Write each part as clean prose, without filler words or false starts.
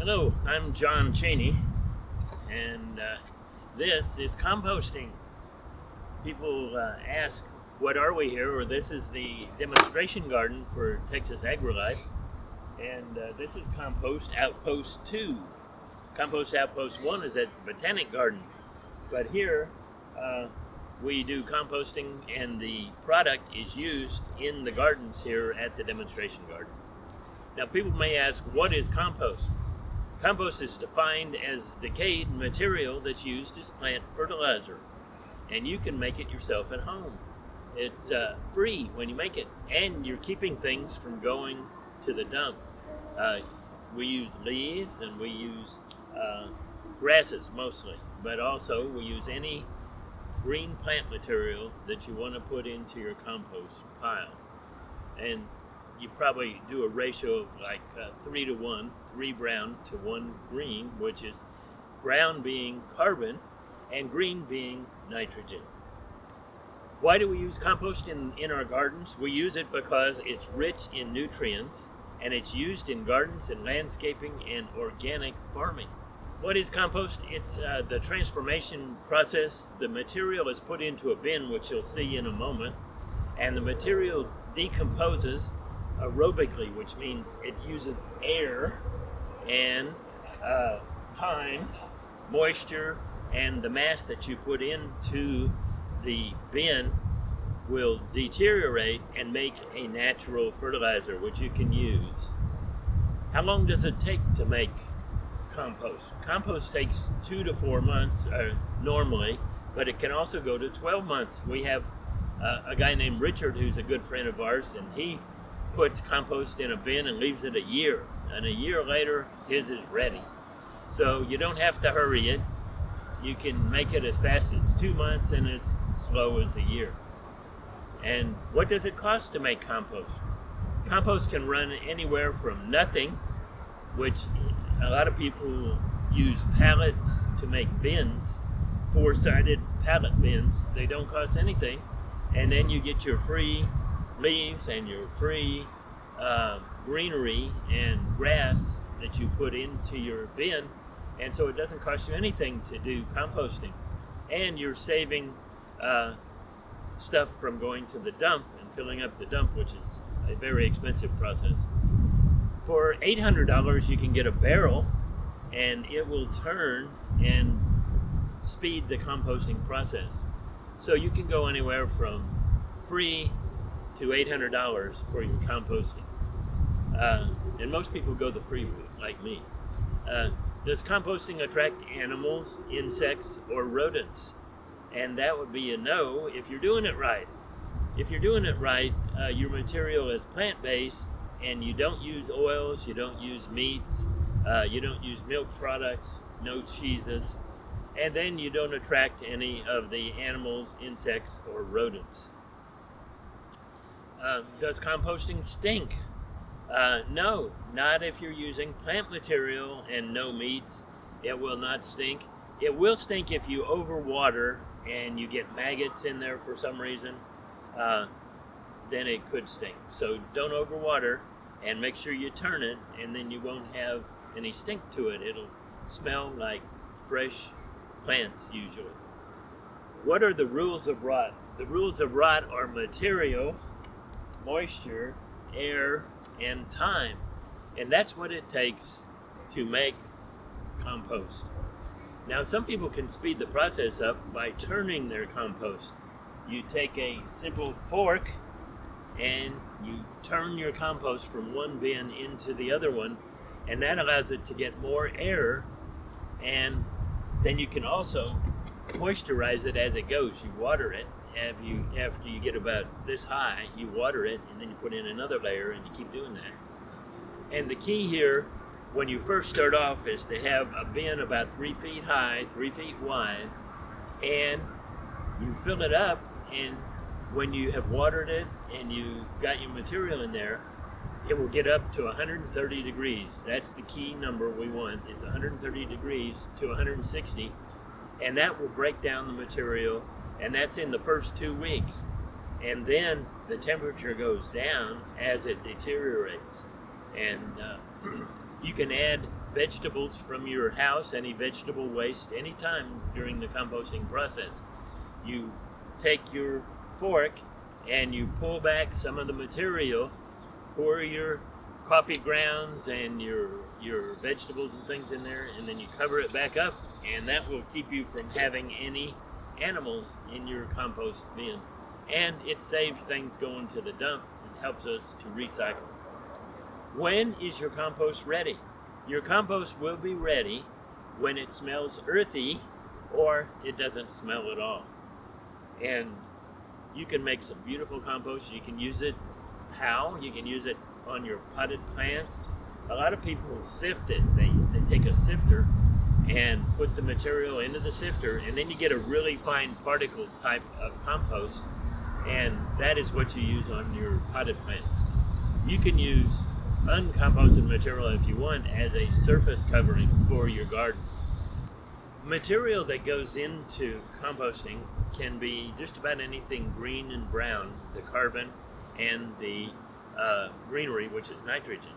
Hello, I'm John Cheney, and this is composting. People ask, what are we here? Or this is the demonstration garden for Texas AgriLife, and this is Compost Outpost 2. Compost Outpost 1 is at Botanic Garden, but here we do composting, and the product is used in the gardens here at the demonstration garden. Now, people may ask, what is compost? Compost is defined as decayed material that's used as plant fertilizer, and you can make it yourself at home. It's free when you make it, and you're keeping things from going to the dump. We use leaves, and we use grasses mostly, but also we use any green plant material that you want to put into your compost pile. And you probably do a ratio of like 3 to 1, 3 brown to 1 green, which is brown being carbon and green being nitrogen. Why do we use compost in our gardens? We use it because it's rich in nutrients, and it's used in gardens and landscaping and organic farming. What is compost? It's the transformation process. The material is put into a bin, which you'll see in a moment, and the material decomposes aerobically, which means it uses air and time, moisture, and the mass that you put into the bin will deteriorate and make a natural fertilizer which you can use. How long does it take to make compost? Compost takes 2 to 4 months normally, but it can also go to 12 months. We have a guy named Richard who's a good friend of ours, and he puts compost in a bin and leaves it a year, and a year later his is ready. So you don't have to hurry it. You can make it as fast as 2 months and as slow as a year. And what does it cost to make compost? Compost can run anywhere from nothing, which a lot of people use pallets to make bins, 4-sided pallet bins. They don't cost anything, and then you get your free leaves and your free greenery and grass that you put into your bin, and so it doesn't cost you anything to do composting, and you're saving stuff from going to the dump and filling up the dump, which is a very expensive process. For $800 you can get a barrel, and it will turn and speed the composting process. So you can go anywhere from free to $800 for your composting. And most people go the free route, like me. Does composting attract animals, insects, or rodents? And that would be a no if you're doing it right. If you're doing it right, your material is plant-based, and you don't use oils, you don't use meats, you don't use milk products, no cheeses, and then you don't attract any of the animals, insects, or rodents. Does composting stink? No, not if you're using plant material and no meats. It will not stink. It will stink if you overwater and you get maggots in there for some reason. Then it could stink. So don't overwater, and make sure you turn it, and then you won't have any stink to it. It'll smell like fresh plants usually. What are the rules of rot? The rules of rot are material, moisture, air, and time. And that's what it takes to make compost. Now, some people can speed the process up by turning their compost. You take a simple fork and you turn your compost from one bin into the other one, and that allows it to get more air, and then you can also moisturize it as it goes. You water it. After you get about this high, you water it, and then you put in another layer, and you keep doing that. And the key here, when you first start off, is to have a bin about 3 feet high, 3 feet wide, and you fill it up, and when you have watered it and you got your material in there, it will get up to 130 degrees. That's the key number we want, is 130 degrees to 160, and that will break down the material, and that's in the first 2 weeks. And then the temperature goes down as it deteriorates. And you can add vegetables from your house, any vegetable waste, anytime during the composting process. You take your fork and you pull back some of the material, pour your coffee grounds and your vegetables and things in there, and then you cover it back up, and that will keep you from having any animals in your compost bin. And it saves things going to the dump and helps us to recycle. When is your compost ready? Your compost will be ready when it smells earthy or it doesn't smell at all. And you can make some beautiful compost. You can use it how? You can use it on your potted plants. A lot of people sift it. They take a sifter and put the material into the sifter, and then you get a really fine particle type of compost, and that is what you use on your potted plants. You can use uncomposted material if you want as a surface covering for your garden. Material that goes into composting can be just about anything green and brown, the carbon and the greenery, which is nitrogen.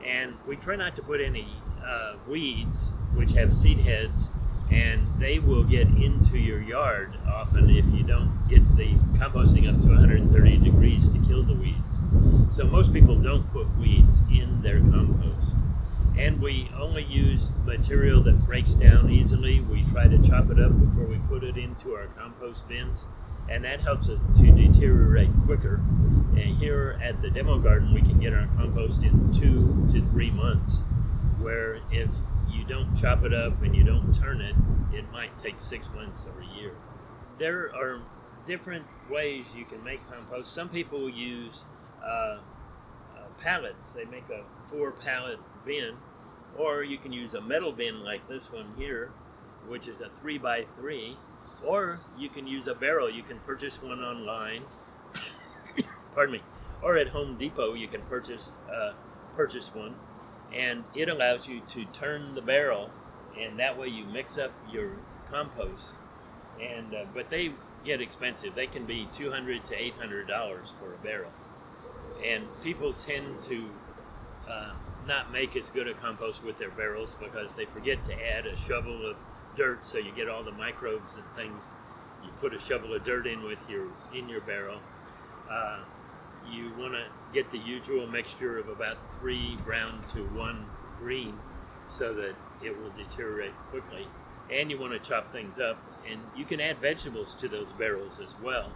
And we try not to put any weeds, which have seed heads, and they will get into your yard often if you don't get the composting up to 130 degrees to kill the weeds. So most people don't put weeds in their compost. And we only use material that breaks down easily. We try to chop it up before we put it into our compost bins, and that helps it to deteriorate quicker. And here at the demo garden, we can get our compost in 2 to 3 months, where if you don't chop it up and you don't turn it, it might take 6 months or a year. There are different ways you can make compost. Some people use pallets. They make a 4-pallet bin, or you can use a metal bin like this one here, which is a 3x3, or you can use a barrel. You can purchase one online, pardon me, or at Home Depot you can purchase one, and it allows you to turn the barrel, and that way you mix up your compost. And but they get expensive. They can be $200 to $800 for a barrel. And people tend to not make as good a compost with their barrels because they forget to add a shovel of dirt, so you get all the microbes and things. You put a shovel of dirt in your barrel. You want to get the usual mixture of about 3 brown to 1 green so that it will deteriorate quickly. And you want to chop things up, and you can add vegetables to those barrels as well.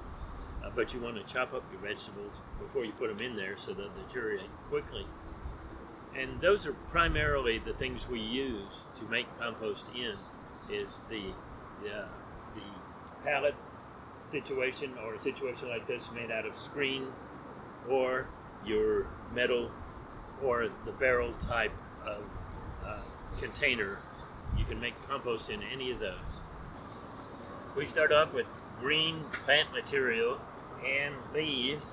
But you want to chop up your vegetables before you put them in there so they'll deteriorate quickly. And those are primarily the things we use to make compost in, is the pallet situation, or a situation like this made out of screen, or your metal, or the barrel type of container. You can make compost in any of those. We start off with green plant material and leaves,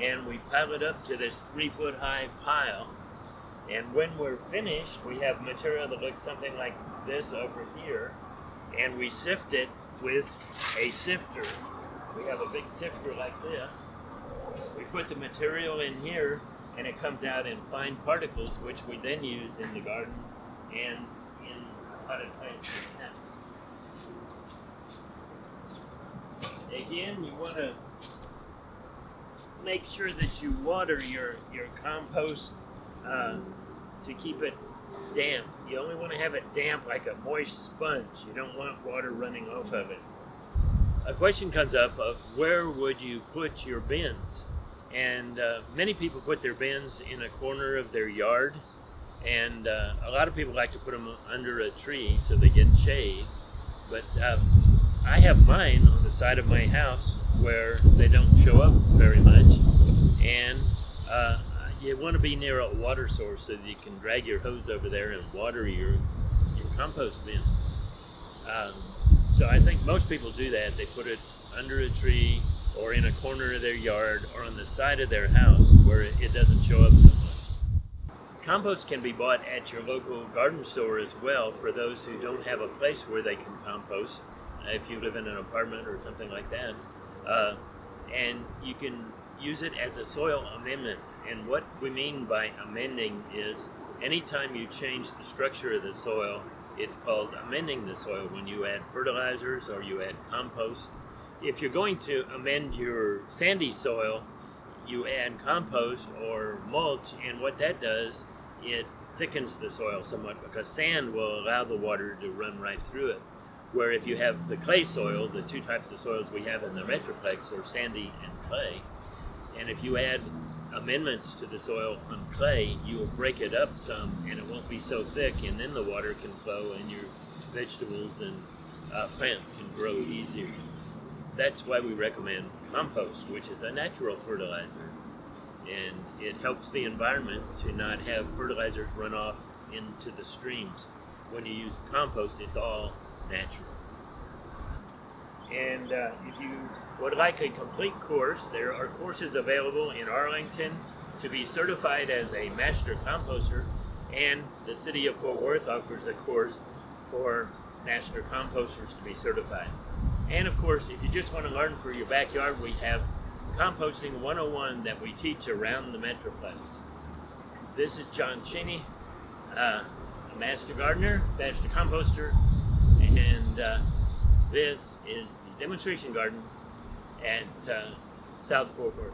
and we pile it up to this 3-foot high pile. And when we're finished, we have material that looks something like this over here, and we sift it with a sifter. We have a big sifter like this. We put the material in here, and it comes out in fine particles, which we then use in the garden and in potted plants in the house. Again, you want to make sure that you water your compost to keep it damp. You only want to have it damp like a moist sponge. You don't want water running off of it. A question comes up of where would you put your bins? And many people put their bins in a corner of their yard, and a lot of people like to put them under a tree so they get shade. But I have mine on the side of my house where they don't show up very much, and you want to be near a water source so that you can drag your hose over there and water your compost bin. So I think most people do that. They put it under a tree or in a corner of their yard or on the side of their house where it doesn't show up so much. Compost can be bought at your local garden store as well for those who don't have a place where they can compost, if you live in an apartment or something like that. And you can use it as a soil amendment. And what we mean by amending is anytime you change the structure of the soil, it's called amending the soil when you add fertilizers or you add compost. If you're going to amend your sandy soil, you add compost or mulch, and what that does, it thickens the soil somewhat because sand will allow the water to run right through it. Where if you have the clay soil, the two types of soils we have in the Metroplex are sandy and clay, and if you add amendments to the soil on clay, you will break it up some and it won't be so thick, and then the water can flow and your vegetables and plants can grow easier. That's why we recommend compost, which is a natural fertilizer, and it helps the environment to not have fertilizers run off into the streams. When you use compost, it's all natural. And if you would like a complete course, there are courses available in Arlington to be certified as a master composter, and the city of Fort Worth offers a course for master composters to be certified. And of course, if you just want to learn for your backyard, we have Composting 101 that we teach around the Metroplex. This is John Cheney, a master gardener, master composter, and this is the demonstration garden at South Fort Worth.